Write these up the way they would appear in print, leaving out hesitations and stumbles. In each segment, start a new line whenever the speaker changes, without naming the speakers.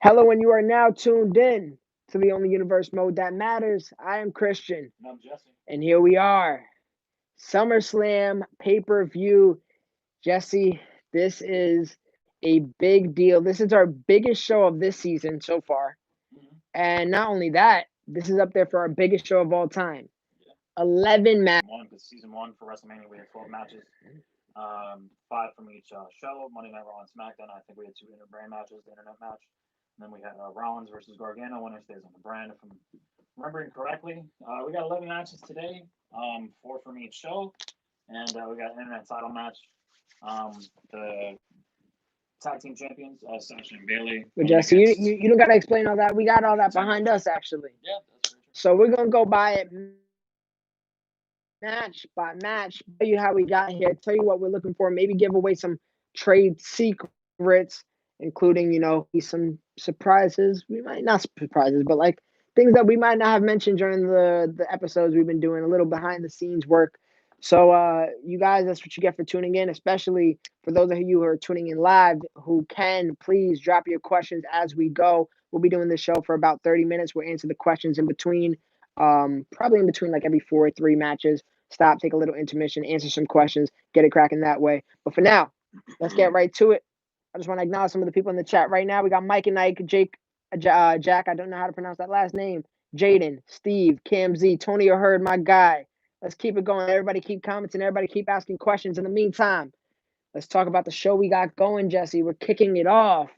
Hello, and you are now tuned in to the only universe mode that matters. I am Christian,
And I'm Jesse.
and here we are. SummerSlam pay-per-view. Jesse, this is a big deal. This is our biggest show of this season so far.
Mm-hmm.
And not only that, this is up there for our biggest show of all time.
Yeah.
11 matches.
One, because season one for WrestleMania we had 12 matches, five from each show. Monday Night Raw and SmackDown. I think we had two inter-brand matches, the internet match. And then we had Rollins versus Gargano. Winner stays on the brand, if I'm remembering correctly. We got 11 matches today, four from each show, and we got an internet title match. The tag team champions, Sasha and Bailey.
But Jesse, you don't got to explain all that. We got all that behind us, actually.
Yeah, that's very true.
So we're going to go by it match by match, tell you how we got here, tell you what we're looking for, maybe give away some trade secrets, including, some surprises. We might not surprises, but like things that we might not have mentioned during the episodes we've been doing, a little behind the scenes work. So you guys, that's what you get for tuning in, especially for those of you who are tuning in live, who can please drop your questions as we go. We'll be doing this show for about 30 minutes. We'll answer the questions in between, probably in between like every 4 or 3 matches. Stop, take a little intermission, answer some questions, get it cracking that way. But for now, let's get right to it. I just want to acknowledge some of the people in the chat right now. We got Mike and Ike, Jake, Jack. I don't know how to pronounce that last name. Jaden, Steve, Cam Z, Tony O'Herd, my guy. Let's keep it going. Everybody keep commenting. Everybody keep asking questions. In the meantime, let's talk about the show we got going, Jesse. We're kicking it off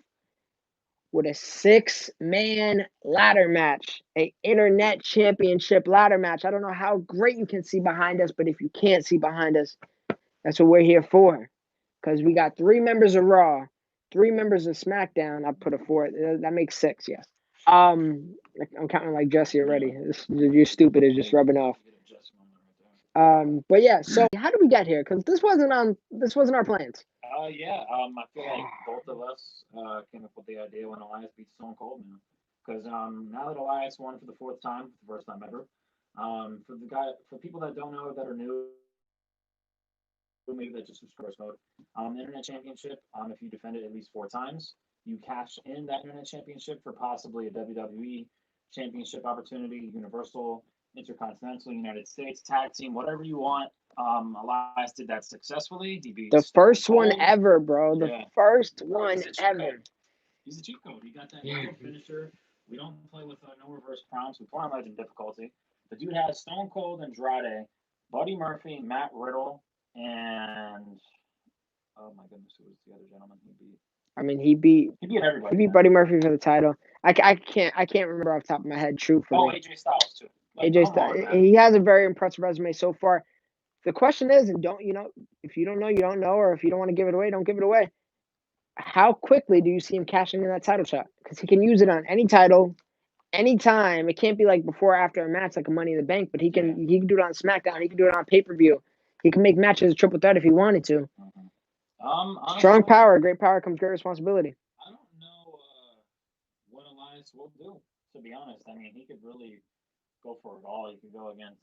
with a 6-man ladder match, a internet championship ladder match. I don't know how great you can see behind us, but if you can't see behind us, that's what we're here for. Because we got 3 members of Raw, 3 members of SmackDown. I put a 4. That makes 6, yes. I'm counting like Jesse already. You're stupid. It's just rubbing off. But yeah. So how did we get here? Because this wasn't our plans.
I feel like both of us came up with the idea when Elias beat Stone Cold now. Because now that Elias won for the fourth time, the first time ever, for people that don't know that are new, maybe that just subscribers mode, Internet Championship. If you defend it at least 4 times, you cash in that Internet Championship for possibly a WWE Championship opportunity, Universal, Intercontinental, United States, Tag Team, whatever you want. Elias did that successfully. He beat
The
Stone
first one
Cold.
ever, bro. The
Yeah.
first one ever.
He's a cheat code. He got that no finisher. We don't play with no reverse prompts. We play on legend difficulty. The dude has Stone Cold, Andrade, Buddy Murphy, Matt Riddle, and oh my goodness, who was the other gentleman he beat?
I mean, he beat
everybody.
He beat Buddy Murphy for the title. I can't remember off the top of my head, truthfully.
Oh, AJ Styles too.
AJ Styles. He has a very impressive resume so far. The question is, and if you don't know, you don't know, or if you don't want to give it away, don't give it away. How quickly do you see him cashing in that title shot? Because he can use it on any title, anytime. It can't be like before or after a match, like a Money in the Bank, but he can do it on SmackDown. He can do it on pay-per-view. He can make matches a triple threat if he wanted to.
Honestly,
strong power, great power comes great responsibility.
I don't know what Elias will do. To be honest, I mean, he could really go for it all. He could go against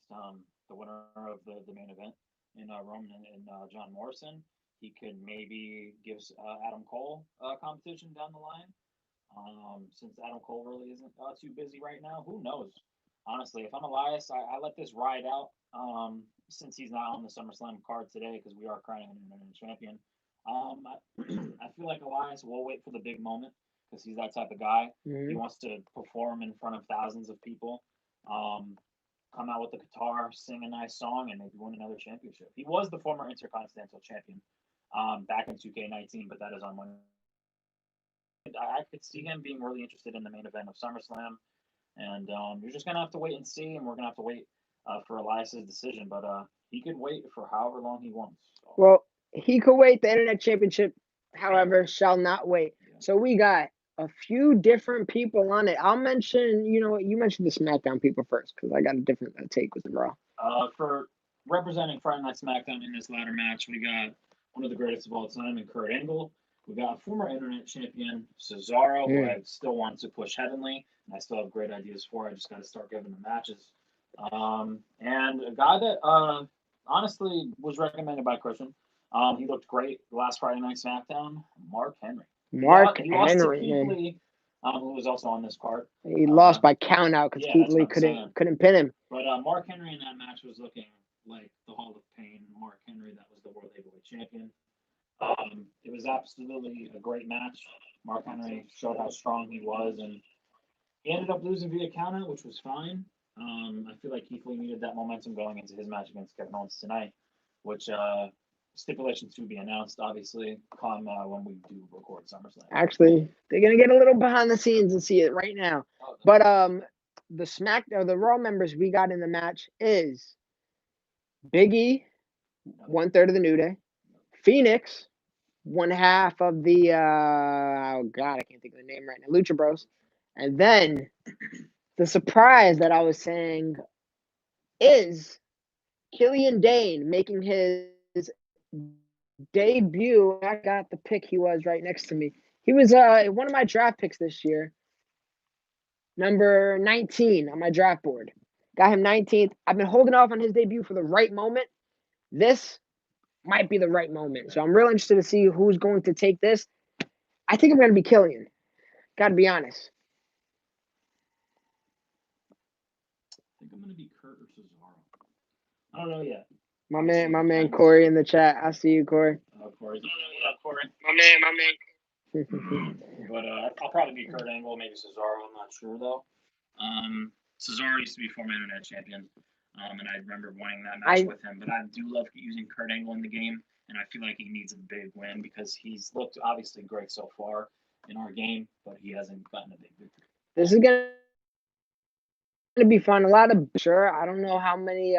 the winner of the main event in Roman and John Morrison. He could maybe give Adam Cole competition down the line. Since Adam Cole really isn't too busy right now, who knows? Honestly, if I'm Elias, I let this ride out. Since he's not on the SummerSlam card today, because we are crowning him an champion. I feel like Elias will wait for the big moment because he's that type of guy.
Mm-hmm.
He wants to perform in front of thousands of people. Come out with the guitar, sing a nice song, and maybe win another championship. He was the former Intercontinental Champion back in 2K19, but that is on one. I could see him being really interested in the main event of SummerSlam, and you're just gonna have to wait and see, and we're gonna have to wait for Elias's decision. But he could wait for however long he wants. So.
Well, he could wait. The Internet Championship, however, shall not wait. Yeah. So we got a few different people on it. I'll mention, you mentioned the SmackDown people first because I got a different take with the Raw.
For representing Friday Night SmackDown in this ladder match, we got one of the greatest of all time in Kurt Angle. We got former Internet Champion Cesaro, who I still want to push heavenly, and I still have great ideas for. I just got to start giving them matches. And a guy that honestly was recommended by Christian. He looked great last Friday Night SmackDown. Mark Henry.
Mark
He lost to Keith Lee, who was also on this card.
He lost by count out because
yeah,
Keith
that's
Lee
what I'm saying.
couldn't pin him.
But Mark Henry in that match was looking like the Hall of Pain. Mark Henry, that was the World Heavyweight Champion. It was absolutely a great match. Mark Henry showed how strong he was, and he ended up losing via countout, which was fine. I feel like Keith Lee needed that momentum going into his match against Kevin Owens tonight, which stipulations to be announced, obviously, come when we do record SummerSlam.
Actually, they're gonna get a little behind the scenes and see it right now. But the Raw members we got in the match is Big E, 1/3 of the New Day, Phoenix, 1/2 of the oh god, I can't think of the name right now, Lucha Bros, and then the surprise that I was saying is Killian Dane making his debut. I got the pick. He was right next to me. He was one of my draft picks this year. Number 19 on my draft board. Got him 19th. I've been holding off on his debut for the right moment. This might be the right moment. So I'm real interested to see who's going to take this. I think I'm going to be Killian. Got to be honest.
I think I'm going to be Kurt or Cesaro. I don't know yet.
My man Corey in the chat. I see you, Corey.
Corey. What up, Corey?
My man.
But I'll probably be Kurt Angle, maybe Cesaro. I'm not sure though. Cesaro used to be former internet champion, and I remember winning that match with him. But I do love using Kurt Angle in the game, and I feel like he needs a big win because he's looked obviously great so far in our game, but he hasn't gotten a big victory.
This is gonna be fun. A lot of I don't know how many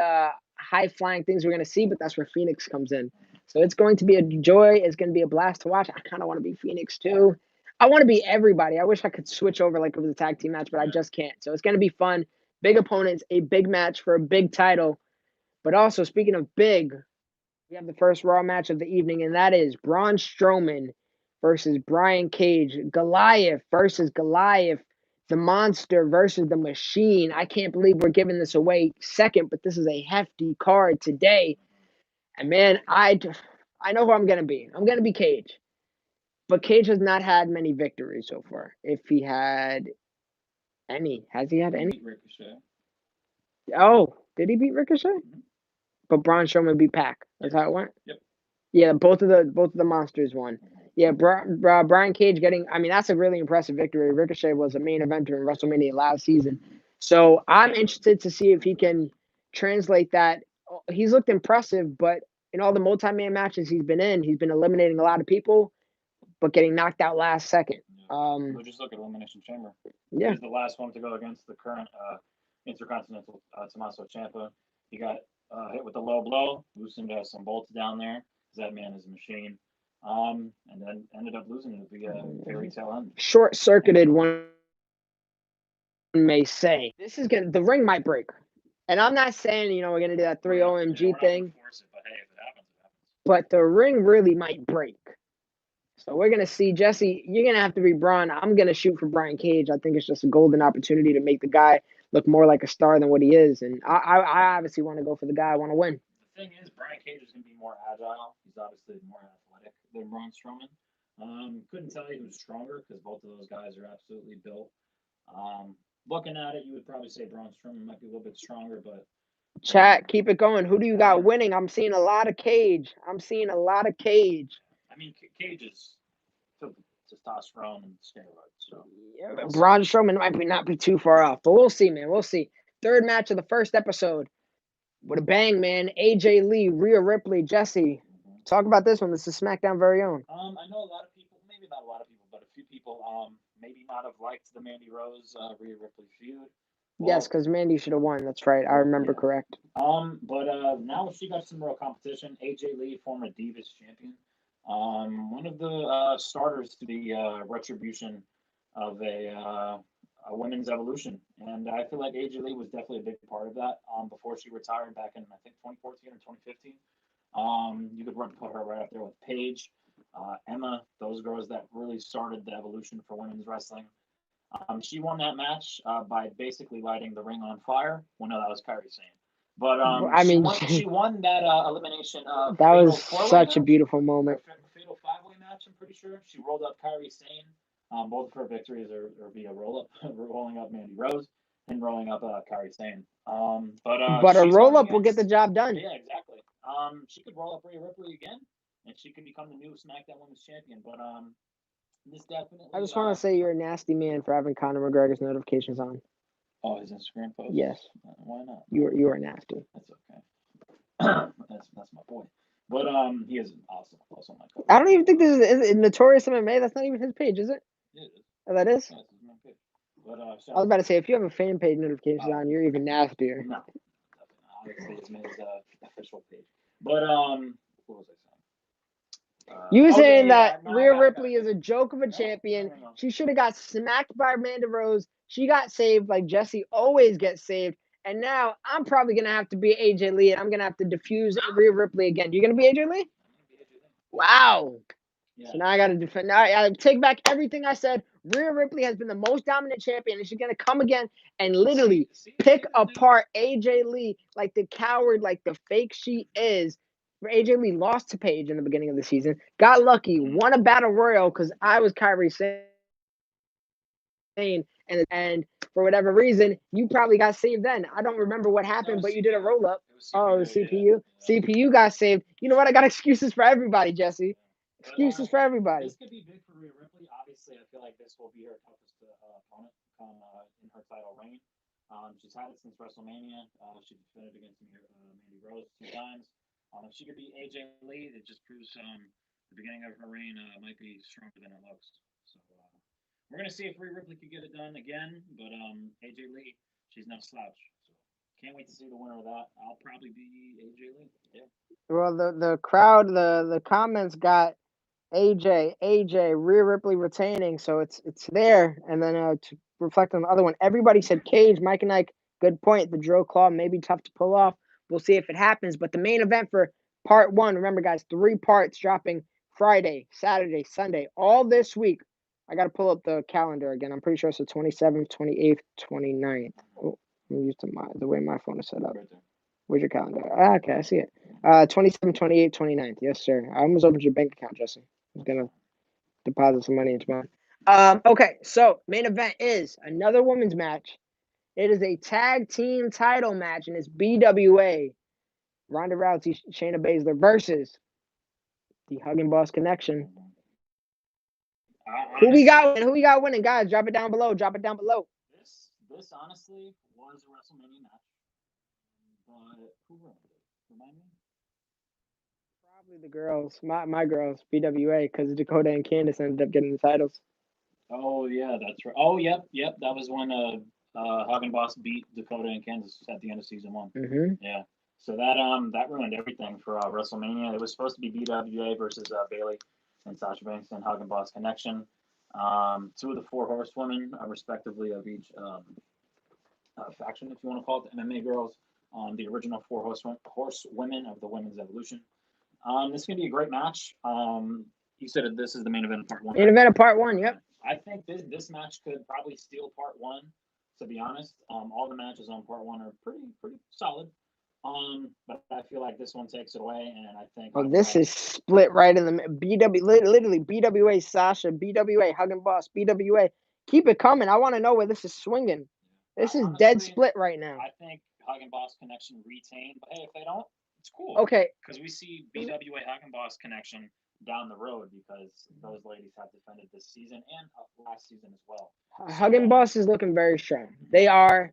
high flying things we're gonna see, but that's where Phoenix comes in. So it's going to be a joy. It's going to be a blast to watch. I kind of want to be Phoenix too. I want to be everybody. I wish I could switch over like it was a tag team match, but I just can't. So it's going to be fun. Big opponents, a big match for a big title. But also, speaking of big, we have the first Raw match of the evening, and that is Braun Strowman versus Brian Cage. Goliath versus Goliath. The Monster versus the Machine. I can't believe we're giving this away second, but this is a hefty card today. And man, I know who I'm going to be. I'm going to be Cage. But Cage has not had many victories so far. If he had any. Has he had any?
Ricochet.
Oh, did he beat Ricochet? Mm-hmm. But Braun Strowman beat Pac. That's how it went?
Yep.
Yeah, both of the Monsters won. Yeah, Brian Cage getting, I mean, that's a really impressive victory. Ricochet was a main eventer in WrestleMania last season. So I'm interested to see if he can translate that. He's looked impressive, but in all the multi-man matches he's been eliminating a lot of people, but getting knocked out last second.
We'll just look at Elimination Chamber.
Yeah.
He's the last one to go against the current Intercontinental Tommaso Ciampa. He got hit with a low blow, loosened some bolts down there. That man is a machine. And then ended up losing it via fairy tale end.
Short-circuited, one may say. This is the ring might break. And I'm not saying, we're going to do that 3 OMG thing.
Force it, but hey, if it happens, it happens.
But the ring really might break. So we're going to see, Jesse, you're going to have to be Braun. I'm going to shoot for Brian Cage. I think it's just a golden opportunity to make the guy look more like a star than what he is. And I obviously want to go for the guy I want to win.
The thing is, Brian Cage is going to be more agile. He's obviously more athletic than Braun Strowman. Couldn't tell you who's stronger because both of those guys are absolutely built. Looking at it, you would probably say Braun Strowman might be a little bit stronger, but...
Chat, keep it going. Who do you got winning? I'm seeing a lot of Cage. I mean,
Cage is testosterone and steroids. So
yeah, Braun Strowman might not be too far off, but we'll see, man. We'll see. Third match of the first episode with a bang, man. AJ Lee, Rhea Ripley, Jesse. Talk about this one. This is SmackDown very own.
I know a lot of people, maybe not a lot of people, but a few people, maybe not have liked the Mandy Rose Rhea Ripley feud.
Well, yes, because Mandy should have won. That's right. I remember correct.
But now she got some real competition. AJ Lee, former Divas champion. One of the starters to the retribution of a women's evolution. And I feel like AJ Lee was definitely a big part of that before she retired back in, I think, 2014 or 2015. You could put her right up there with Paige, Emma, those girls that really started the evolution for women's wrestling. She won that match by basically lighting the ring on fire. Well, no, that was Kairi Sane. But she won that elimination.
That was such a beautiful moment.
Fatal 5-way match, I'm pretty sure. She rolled up Kairi Sane. Both of her victories are via roll up, rolling up Mandy Rose and rolling up Kairi Sane.
But a
She's
roll
going
up will get the
against.
job done.
Yeah, exactly. She could roll up Rhea Ripley again, and she could become the new SmackDown Women's Champion. But this
I
definitely.
just want to say you're a nasty man for having Conor McGregor's notifications on.
Oh, his Instagram post.
Yes.
Why not?
You are nasty.
That's okay. that's my boy. But he is awesome. Also my coach.
I don't even think this is Notorious MMA. That's not even his page, is it?
Yeah, it is.
Oh, that is?
Yeah, it's his main page. But
I was about to say, if you have a fan page notifications
Oh.
on, you're even nastier.
No, obviously it's his official page. But what was I saying?
You were saying that
no,
Rhea Ripley is a joke of a champion.
No.
She should have got smacked by Amanda Rose. She got saved like Jesse always gets saved. And now I'm probably going to have to be AJ Lee, and I'm going to have to defuse Rhea Ripley again. You going to be AJ Lee? Wow.
Yeah.
So now I got to defend. Now I take back everything I said. Rhea Ripley has been the most dominant champion, and she's going to come again and literally pick apart AJ Lee like the coward, like the fake she is. AJ Lee lost to Paige in the beginning of the season, got lucky, won a battle royal because I was Kairi Sane, and for whatever reason, you probably got saved then. I don't remember what happened, but you did a roll up. Oh, CPU. Yeah. CPU got saved. You know what? I got excuses for everybody, Jesse. Excuses for everybody.
This could be big for Rhea Ripley. Obviously, I feel like this will be her toughest opponent come in her title reign. She's had it since WrestleMania. She defended against Mandy Rose 2 times. If she could beat AJ Lee, it just proves the beginning of her reign might be stronger than it looks. So we're gonna see if Rhea Ripley could get it done again. But AJ Lee, she's no slouch. So can't wait to see the winner of that. I'll probably be AJ Lee. Yeah.
Well, the crowd, the comments got AJ, Rhea Ripley retaining, so it's there. And then to reflect on the other one, everybody said Cage, Mike and Ike. Good point. The drill claw may be tough to pull off. We'll see if it happens. But the main event for part 1, remember, guys, 3 parts dropping Friday, Saturday, Sunday, all this week. I got to pull up the calendar again. I'm pretty sure it's the 27th, 28th, 29th. Oh, I'm used to the way my phone is set up. Where's your calendar? Okay, I see it. 27th, 28th, 29th. Yes, sir. I almost opened your bank account, Jesse. I was going to deposit some money into mine. Okay, so main event is another women's match. It is a tag team title match, and it's BWA. Ronda Rousey, Shayna Baszler versus the Hugging Boss Connection. Honestly, who we got winning? Guys, drop it down below. Drop it down below.
This honestly was a WrestleMania match. But who won? Remind me?
Probably the girls. My girls, BWA, because Dakota and Candice ended up getting the titles.
Oh yeah, that's right. Oh yep. That was when Hagen Boss beat Dakota and Candice at the end of season 1.
Mm-hmm.
Yeah. So that ruined everything for WrestleMania. It was supposed to be BWA versus Bayley and Sasha Banks and Hagen Boss Connection. 2 of the 4 horsewomen, respectively, of each faction, if you want to call it, the MMA girls. The original 4 horsewomen of the Women's Evolution. This is gonna be a great match. You said this is the main event of part 1.
Main event of part 1. Yep.
I think this match could probably steal part 1. To be honest, all the matches on part 1 are pretty solid. But I feel like this one takes it away, and I think.
Oh, this is split right in the BW. Literally, BWA Sasha, BWA Hugging Boss, BWA. Keep it coming. I want to know where this is swinging. This is honestly, dead split right now.
I think Hugging Boss Connection retain, but hey, if they don't, it's cool.
Okay.
Because we see BWA Hugging Boss Connection down the road because those ladies have defended this season and last season as well.
Hugging Boss is looking very strong. They are.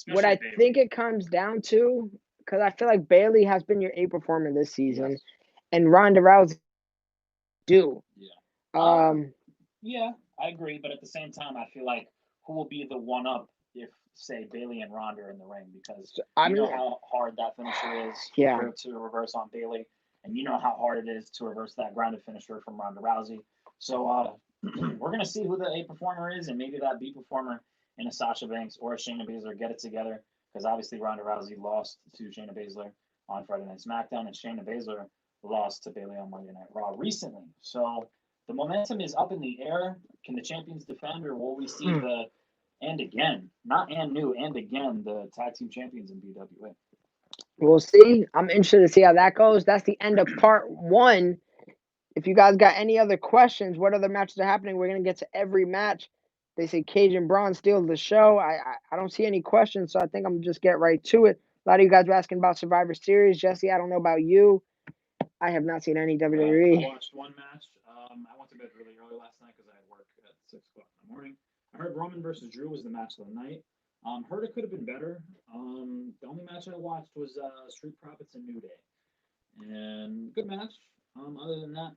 What I think it comes down to, because I feel like Bayley has been your A performer this season, yes. And Ronda Rousey do.
Yeah. Yeah, I agree, but at the same time, I feel like who will be the one up if, say, Bayley and Ronda are in the ring, because you know how hard that finisher is to reverse on Bayley, and you know how hard it is to reverse that grounded finisher from Ronda Rousey. So we're gonna see who the A performer is, and maybe that B performer in a Sasha Banks or a Shayna Baszler get it together, because obviously Ronda Rousey lost to Shayna Baszler on Friday Night SmackDown, and Shayna Baszler lost to Bayley on Monday Night Raw recently. So the momentum is up in the air. Can the champions defend, or will we see the and again the tag team champions in BWA? We'll
see. I'm interested to see how that goes. That's the end of part 1. If you guys got any other questions, what other matches are happening, we're gonna get to every match. They say Cage and Braun steal the show. I don't see any questions, so I think I'm gonna just get right to it. A lot of you guys were asking about Survivor Series. Jesse, I don't know about you. I have not seen any WWE.
I watched one match. I went to bed really early last night because I had work at 6 o'clock in the morning. I heard Roman versus Drew was the match of the night. Heard it could have been better. The only match I watched was Street Profits and New Day, and good match. Other than that,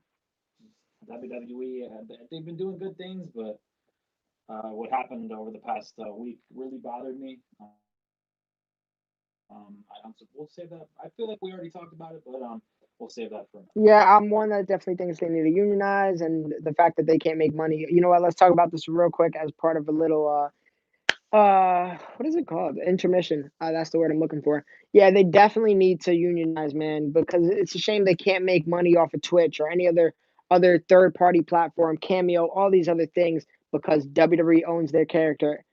WWE they've been doing good things, but what happened over the past week really bothered me. We'll save that. I feel like we already talked about it, but we'll save that for now.
Yeah, I'm one that definitely thinks they need to unionize, and the fact that they can't make money. You know what? Let's talk about this real quick as part of a little what is it called? Intermission. That's the word I'm looking for. Yeah, they definitely need to unionize, man, because it's a shame they can't make money off of Twitch or any other third party platform, Cameo, all these other things because WWE owns their character.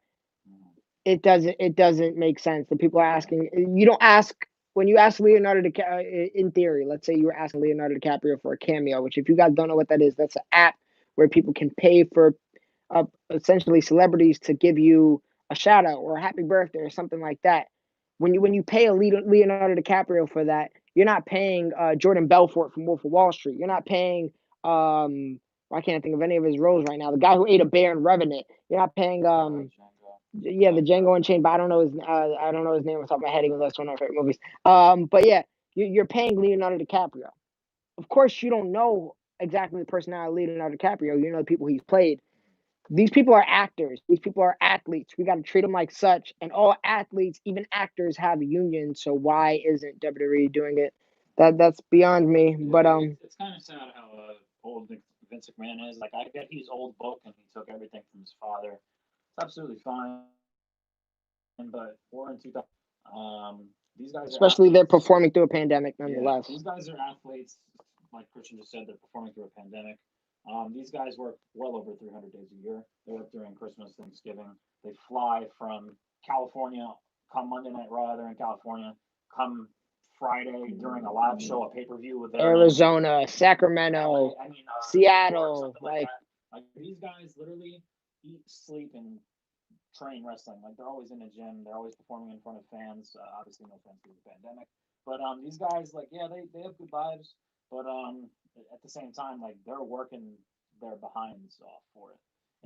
It doesn't make sense. The people are asking. You don't ask when you ask Leonardo in theory. Let's say you were asking Leonardo DiCaprio for a cameo, which if you guys don't know what that is, that's an app where people can pay for essentially celebrities to give you a shout out or a happy birthday or something like that. When you pay a Leonardo DiCaprio for that, you're not paying Jordan Belfort from Wolf of Wall Street. You're not paying I can't think of any of his roles right now. The guy who ate a bear in Revenant. You're not paying yeah, the Django Unchained, but I don't know his name off the top of my head, even though it's one of my favorite movies. But yeah, you're paying Leonardo DiCaprio. Of course, you don't know exactly the personality of Leonardo DiCaprio. You know the people he's played. These people are actors. These people are athletes. We got to treat them like such. And all athletes, even actors, have a union. So why isn't WWE doing it? That's beyond me. But
it's kind of sad how old Vince McMahon is. Like I get he's old book and he took everything from his father. It's absolutely fine. But we're in 2000. These guys are
especially they're
athletes.
performing through a pandemic, nonetheless.
Yeah, these guys are athletes. Like Christian just said, they're performing through a pandemic. These guys work well over 300 days a year. They work during Christmas, Thanksgiving. They fly from California. Come Monday Night Raw, they're in California. Come Friday during a live show, a pay-per-view with
Arizona, Sacramento, Seattle,
like these guys literally eat, sleep, and train wrestling. Like they're always in a gym. They're always performing in front of fans. Obviously, no fans due to the pandemic. But these guys, like, yeah, they have good vibes. But at the same time, like they're working their behinds off for it.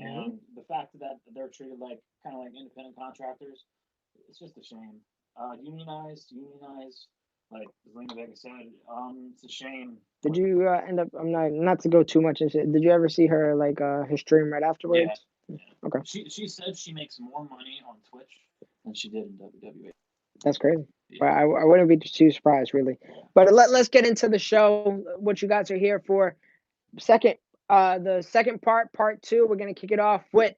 And the fact that they're treated like kind of like independent contractors, it's just a shame. Unionize. Like Zelina Vega said, it's a shame.
Did you end up? I'm not to go too much into it. Did you ever see her like her stream right afterwards?
Yeah.
Okay.
She said she makes more money on Twitch than she did in WWE.
That's crazy. Yeah. I wouldn't be too surprised, really. But let's get into the show. What you guys are here for? The second part 2. We're gonna kick it off with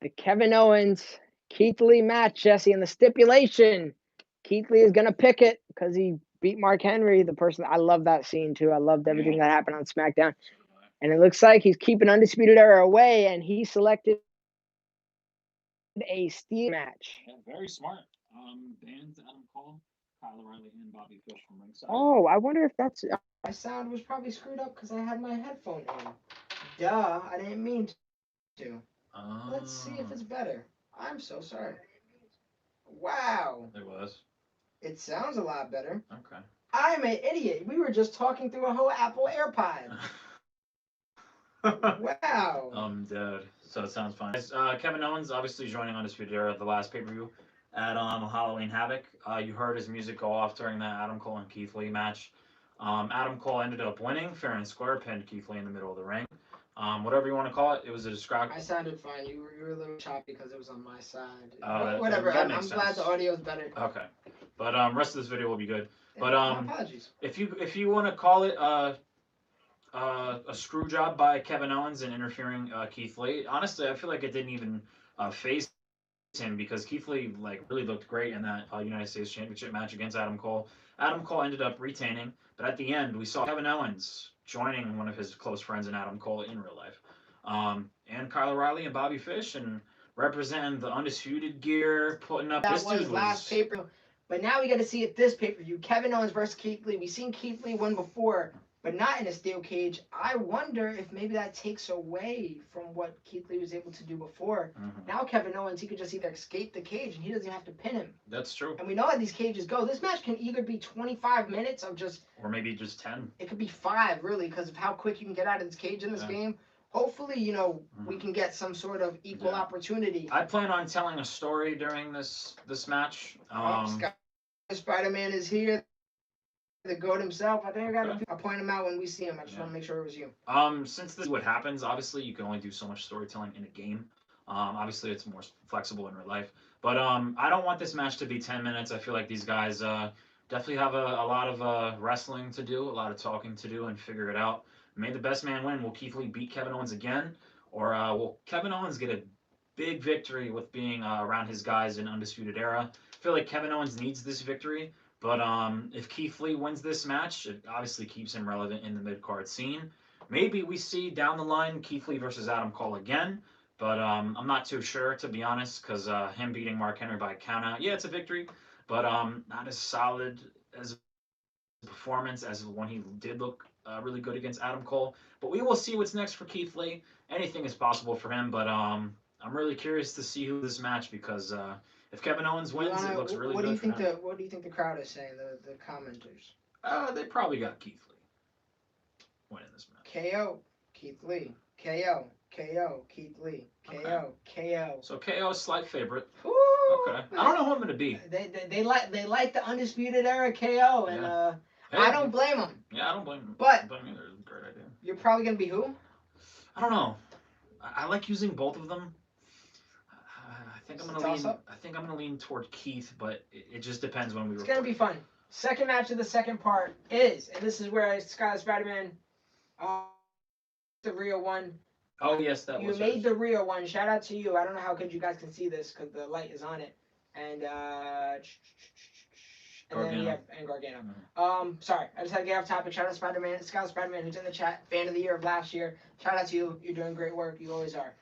the Kevin Owens Keith Lee match, Jesse, and the stipulation. Keith Lee is gonna pick it because he beat Mark Henry, the person. I love that scene too. I loved everything that happened on SmackDown. And it looks like he's keeping Undisputed Era away, and he selected a steel match.
Yeah, very smart. Bans Adam Cole, Kyle O'Reilly, and Bobby Fish from ringside.
Oh, I wonder if that's my sound was probably screwed up because I had my headphone in. Duh, I didn't mean to. Let's see if it's better. I'm so sorry. Wow.
It was.
It sounds a lot better.
Okay.
I'm an idiot. We were just talking through a whole Apple AirPod. Wow.
I'm dead. So it sounds fine. Kevin Owens obviously joining Undisputed Era, the last pay-per-view at Halloween Havoc. You heard his music go off during that Adam Cole and Keith Lee match. Adam Cole ended up winning, fair and square, pinned Keith Lee in the middle of the ring. Whatever you want to call it, it was a distraction.
I sounded fine. You were a little choppy because it was on my side. Whatever. I'm glad the audio is better.
Okay, but rest of this video will be good. But
apologies.
If you want to call it a screw job by Kevin Owens in interfering Keith Lee, honestly, I feel like it didn't even phase him because Keith Lee like really looked great in that United States Championship match against Adam Cole. Adam Cole ended up retaining, but at the end we saw Kevin Owens joining one of his close friends in Adam Cole in real life, and Kyle O'Reilly and Bobby Fish, and representing the Undisputed gear, putting up.
That was last pay-per-view, but now we got to see it this pay-per-view. Kevin Owens versus Keith Lee. We've seen Keith Lee win before but not in a steel cage. I wonder if maybe that takes away from what Keith Lee was able to do before. Now Kevin Owens, he could just either escape the cage and he doesn't even have to pin him.
That's true.
And we know how these cages go. This match can either be 25 minutes of just...
Or maybe just 10.
It could be 5, really, because of how quick you can get out of this cage in this game. Hopefully, you know, we can get some sort of equal opportunity.
I plan on telling a story during this match.
Spider-Man is here. The goat himself. I think I'll point him out when we see him. I just want to make sure it was you.
Since this is what happens, obviously you can only do so much storytelling in a game. Obviously it's more flexible in real life. But I don't want this match to be 10 minutes. I feel like these guys definitely have a lot of wrestling to do, a lot of talking to do, and figure it out. May the best man win. Will Keith Lee beat Kevin Owens again? Or will Kevin Owens get a big victory with being around his guys in Undisputed Era? I feel like Kevin Owens needs this victory. But if Keith Lee wins this match, it obviously keeps him relevant in the mid-card scene. Maybe we see down the line Keith Lee versus Adam Cole again. But I'm not too sure, to be honest, because him beating Mark Henry by a countout, yeah, it's a victory. But not as solid as a performance as when he did look really good against Adam Cole. But we will see what's next for Keith Lee. Anything is possible for him. But I'm really curious to see who this match, because if Kevin Owens wins, it looks really good.
What do you think the crowd is saying? The commenters.
They probably got Keith Lee winning this match.
KO, Keith Lee. KO, Keith Lee. KO, KO.
So KO is slight favorite.
Ooh,
okay. I don't know who I'm gonna be.
They like the Undisputed Era KO, and hey, I don't blame them.
Yeah, I don't blame them.
But
blame either. It's a great idea.
You're probably gonna be who?
I don't know. I like using both of them. I think I'm gonna lean toward Keith, but it just depends when we.
It's gonna be fun. Second match of the second part is, and this is where Scott Spider-Man, the real one.
Oh yes, that was.
You made the real one. Shout out to you. I don't know how good you guys can see this because the light is on it. And Gargano. Sorry, I just had to get off topic. Shout out Spider-Man, Scott Spider-Man, who's in the chat, fan of the year of last year. Shout out to you. You're doing great work. You always are.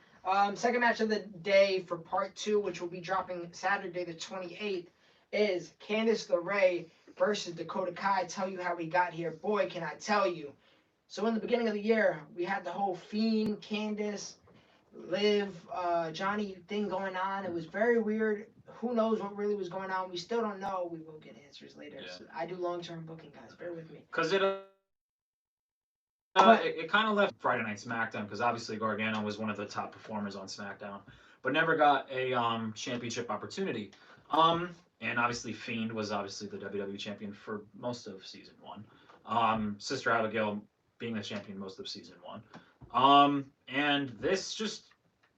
Second match of the day for part 2, which will be dropping Saturday the 28th, is Candice LeRae versus Dakota Kai. Tell you how we got here. Boy, can I tell you. So in the beginning of the year, we had the whole Fiend, Candice, Liv, Johnny thing going on. It was very weird. Who knows what really was going on? We still don't know. We will get answers later. Yeah. So I do long-term booking, guys. Bear with me.
Because it kind of left Friday Night SmackDown, because obviously Gargano was one of the top performers on SmackDown, but never got a championship opportunity. And obviously Fiend was obviously the WWE champion for most of season 1. Sister Abigail being the champion most of season 1. And this just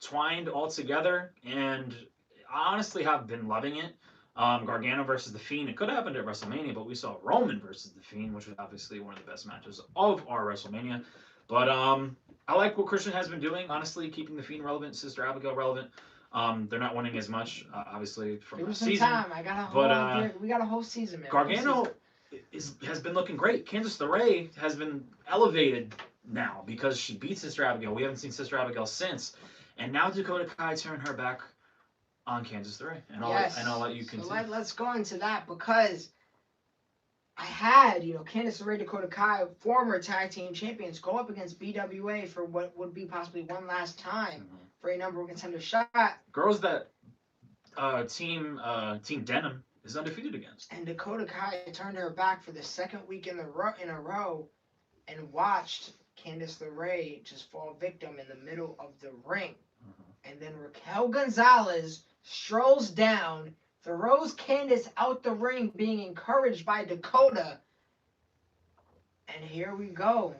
twined all together, and I honestly have been loving it. Gargano versus The Fiend. It could have happened at WrestleMania, but we saw Roman versus The Fiend, which was obviously one of the best matches of our WrestleMania. But I like what Christian has been doing, honestly, keeping The Fiend relevant, Sister Abigail relevant. They're not winning as much, obviously, from the season.
Time. We got a whole season, man.
Gargano has been looking great. Candice LeRae has been elevated now because she beat Sister Abigail. We haven't seen Sister Abigail since. And now Dakota Kai turned her back on Candice LeRae. And I'll let you continue.
So let's go into that, because I had, Candice LeRae, Dakota Kai, former tag team champions, go up against BWA for what would be possibly one last time for a number one contender shot.
Girls that Team Denim is undefeated against.
And Dakota Kai turned her back for the second week in a row and watched Candice LeRae just fall victim in the middle of the ring. And then Raquel Gonzalez strolls down, throws Candice out the ring, being encouraged by Dakota. And here we go.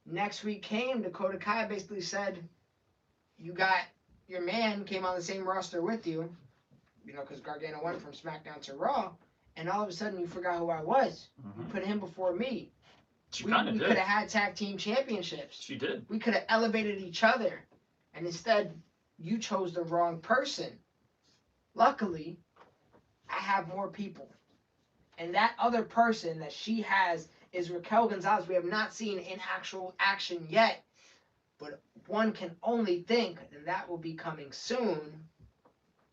Next week came, Dakota Kai basically said, you got your man came on the same roster with you, because Gargano went from SmackDown to Raw, and all of a sudden you forgot who I was. You put him before me.
We could
have had tag team championships.
She did.
We could have elevated each other. And instead, you chose the wrong person. Luckily, I have more people. And that other person that she has is Raquel Gonzalez. We have not seen in actual action yet. But one can only think that that will be coming soon.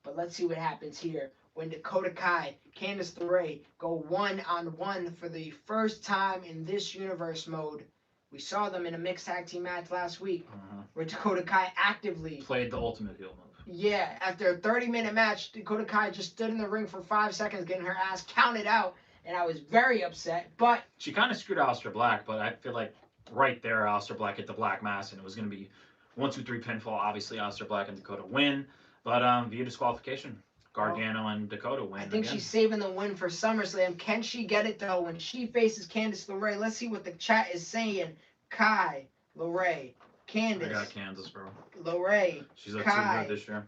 But let's see what happens here when Dakota Kai, Candice LeRae go one-on-one for the first time in this universe mode. We saw them in a mixed tag team match last week
Uh-huh.
where Dakota Kai actively
Played the ultimate heel move.
Yeah, after a 30-minute match, Dakota Kai just stood in the ring for 5 seconds getting her ass counted out, and I was very upset, but...
She kind of screwed Aleister Black, but I feel like right there, Aleister Black hit the Black Mass, and it was going to be 1, 2, 3 pinfall. Obviously, Aleister Black and Dakota win, but via disqualification, Gargano and Dakota win.
I think
again.
She's saving the win for SummerSlam. Can she get it, though, when she faces Candice LeRae? Let's see what the chat is saying. Kai, LeRae, Candice.
I got Kansas, bro.
LeRae,
She's up
Kai.
too good this year.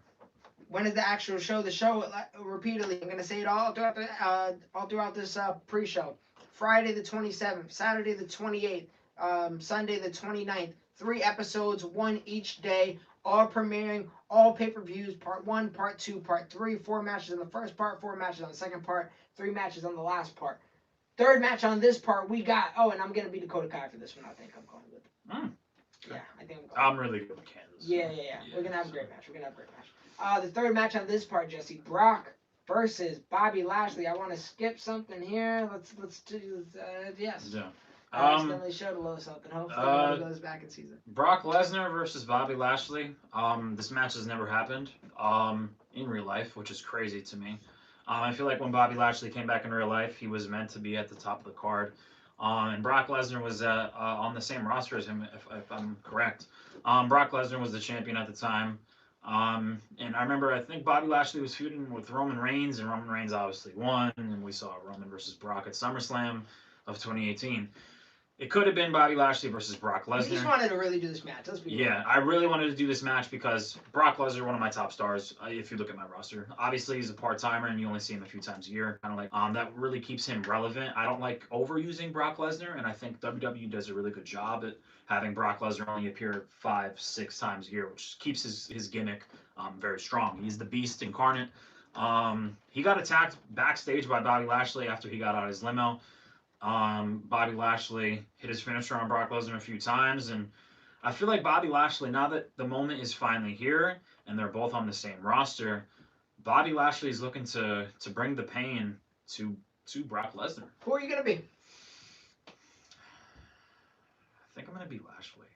When is the actual show? The show, repeatedly, I'm going to say it all throughout this pre-show. Friday the 27th, Saturday the 28th, Sunday the 29th. 3 episodes, 1 each day, all premiering, all pay-per-views, part 1, part 2, part 3, 4 matches in the first part, 4 matches on the second part, 3 matches on the last part. Third match on this part, we got, and I'm going to be Dakota Kai for this one, I think I'm going with. Yeah, I think
I'm really good with Kansas.
Yeah. We're going to have a great match. The third match on this part, Jesse, Brock versus Bobby Lashley. I want to skip something here. Let's do yes.
Yeah.
I accidentally showed a little something. Hopefully, goes back and sees it.
Brock Lesnar versus Bobby Lashley. This match has never happened in real life, which is crazy to me. I feel like when Bobby Lashley came back in real life, he was meant to be at the top of the card. And Brock Lesnar was on the same roster as him, if I'm correct. Brock Lesnar was the champion at the time. And I remember, I think Bobby Lashley was feuding with Roman Reigns, and Roman Reigns obviously won, and we saw Roman versus Brock at SummerSlam of 2018. It could have been Bobby Lashley versus Brock Lesnar.
You just wanted to really do this match.
I really wanted to do this match because Brock Lesnar, one of my top stars, if you look at my roster. Obviously, he's a part-timer, and you only see him a few times a year. Kind of like that really keeps him relevant. I don't like overusing Brock Lesnar, and I think WWE does a really good job at having Brock Lesnar only appear 5, 6 times a year, which keeps his gimmick very strong. He's the beast incarnate. He got attacked backstage by Bobby Lashley after he got out of his limo. Bobby Lashley hit his finisher on Brock Lesnar a few times, and I feel like Bobby Lashley, now that the moment is finally here and they're both on the same roster, Bobby Lashley is looking to bring the pain to Brock Lesnar.
Who are you gonna be?
I think I'm gonna be Lashley.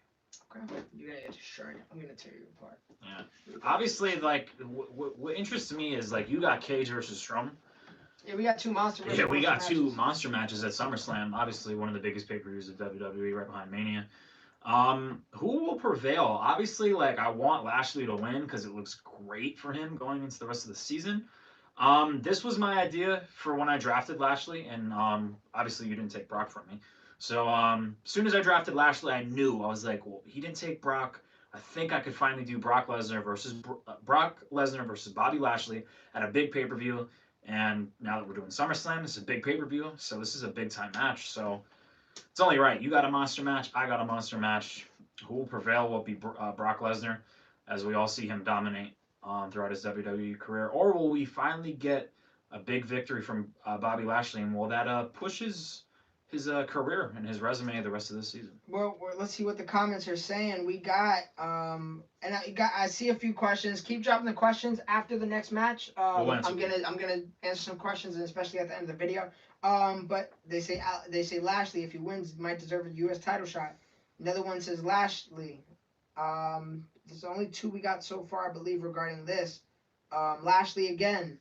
Okay, you're gonna get destroyed. I'm gonna tear you apart.
Yeah. Obviously, like what interests me is like you got Cage versus Strowman.
Yeah, we got 2 monster matches.
Yeah, we got 2 monster matches at SummerSlam. Obviously, one of the biggest pay-per-views of WWE, right behind Mania. Who will prevail? Obviously, like I want Lashley to win because it looks great for him going into the rest of the season. This was my idea for when I drafted Lashley, and obviously you didn't take Brock from me. So as soon as I drafted Lashley, I knew. I was like, well, he didn't take Brock. I think I could finally do Brock Lesnar versus Bobby Lashley at a big pay-per-view. And now that we're doing SummerSlam, this is a big pay-per-view, so this is a big-time match. So it's only right. You got a monster match. I got a monster match. Who will prevail will be Brock Lesnar, as we all see him dominate throughout his WWE career. Or will we finally get a big victory from Bobby Lashley, and will that push his career and his resume the rest of this season?
Well, let's see what the comments are saying. We got, and I see a few questions. Keep dropping the questions after the next match. I'm gonna answer some questions, and especially at the end of the video. But they say Lashley, if he wins, might deserve a U.S. title shot. Another one says Lashley. There's only 2 we got so far, I believe, regarding this. Lashley again.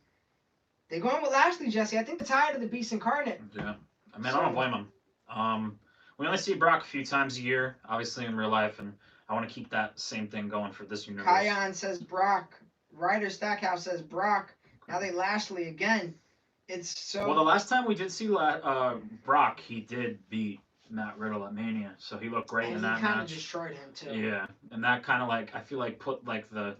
They're going with Lashley, Jesse. I think they're tired of the Beast Incarnate.
Yeah. I mean, I don't blame him. We only see Brock a few times a year, obviously in real life, and I want to keep that same thing going for this universe.
Kion says Brock. Ryder Stackhouse says Brock. Now they Lashley again. It's so...
Well, the last time we did see Brock, he did beat Matt Riddle at Mania, so he looked great in that match.
He kind of destroyed him too.
Yeah, and that kind of like I feel like put like the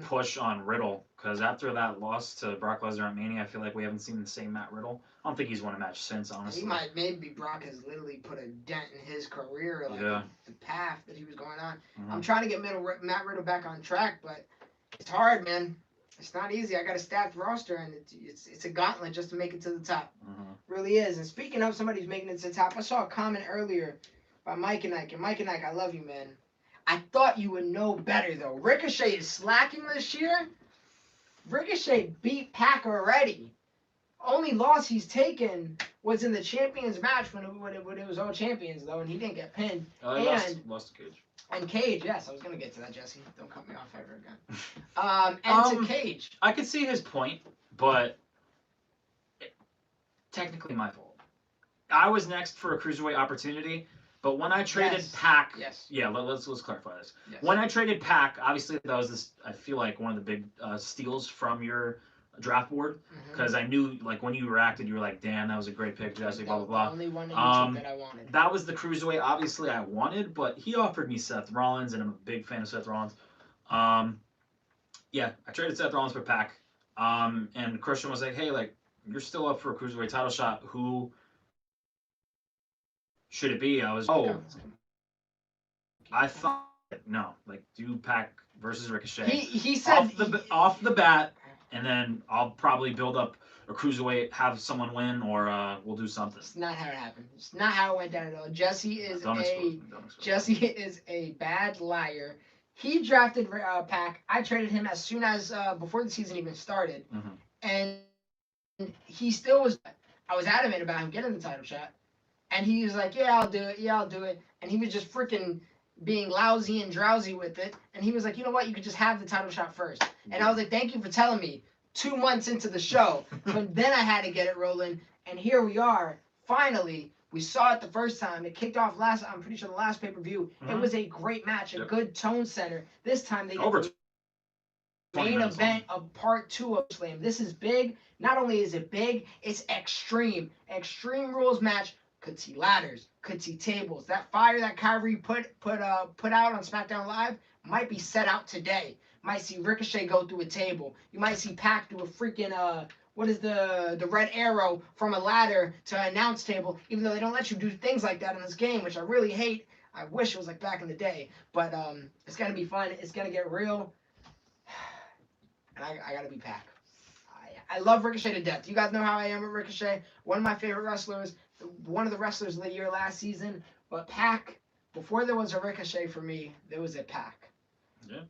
push on Riddle, because after that loss to Brock Lesnar at Mania, I feel like we haven't seen the same Matt Riddle. I don't think he's won a match since, honestly.
Maybe Brock has literally put a dent in his career, like the path that he was going on.
Mm-hmm.
I'm trying to get Matt Riddle back on track, but it's hard, man. It's not easy. I got a stacked roster, and it's a gauntlet just to make it to the top.
Mm-hmm.
Really is. And speaking of somebody who's making it to the top, I saw a comment earlier by Mike and Ike. And Mike and Ike, I love you, man. I thought you would know better, though. Ricochet is slacking this year. Ricochet beat Pac already. Only loss he's taken was in the champions match when it was all champions though, and he didn't get pinned.
Lost to Cage.
And Cage, yes, I was gonna get to that, Jesse. Don't cut me off ever again. And to Cage.
I could see his point, but technically my fault. I was next for a cruiserweight opportunity, but when I traded Pac, yeah, let's clarify this. Yes. When I traded Pac, obviously that was this. I feel like one of the big steals from your draft board because I knew like when you reacted, you were like, "Damn, that was a great pick, Jesse." Blah blah blah.
The only one that you took that I wanted.
That was the cruiserweight. Obviously, I wanted, but he offered me Seth Rollins, and I'm a big fan of Seth Rollins. Yeah, I traded Seth Rollins for Pac, and Christian was like, "Hey, like you're still up for a cruiserweight title shot. Who should it be?" I was, I thought no, like do Pac versus Ricochet.
He said
off the bat, and then I'll probably build up a cruiserweight, have someone win, or we'll do something.
It's not how it happened. It's not how it went down at all. Jesse is a bad liar. He drafted Pac. I traded him as soon as before the season even started, and he still was. I was adamant about him getting the title shot, and he was like, "Yeah, I'll do it. Yeah, I'll do it." And he was just freaking being lousy and drowsy with it. And he was like, "You know what? You could just have the title shot first." And I was like, "Thank you for telling me." 2 months into the show, but then I had to get it rolling, and here we are. Finally, we saw it the first time. It kicked off I'm pretty sure the last pay-per-view. It was a great match, a good tone center. This time they get the main event of part 2 of SummerSlam. This is big. Not only is it big, it's extreme. Extreme Rules match. Could see ladders, could see tables. That fire that Kyrie put out on SmackDown Live might be set out today. Might see Ricochet go through a table. You might see Pac do a freaking what is the red arrow from a ladder to an announce table. Even though they don't let you do things like that in this game, which I really hate. I wish it was like back in the day. But it's gonna be fun. It's gonna get real. And I gotta be Pac. I love Ricochet to death. You guys know how I am with Ricochet. One of my favorite wrestlers. One of the wrestlers of the year last season. But Pac, before there was a Ricochet for me, there was a Pac.
Yeah.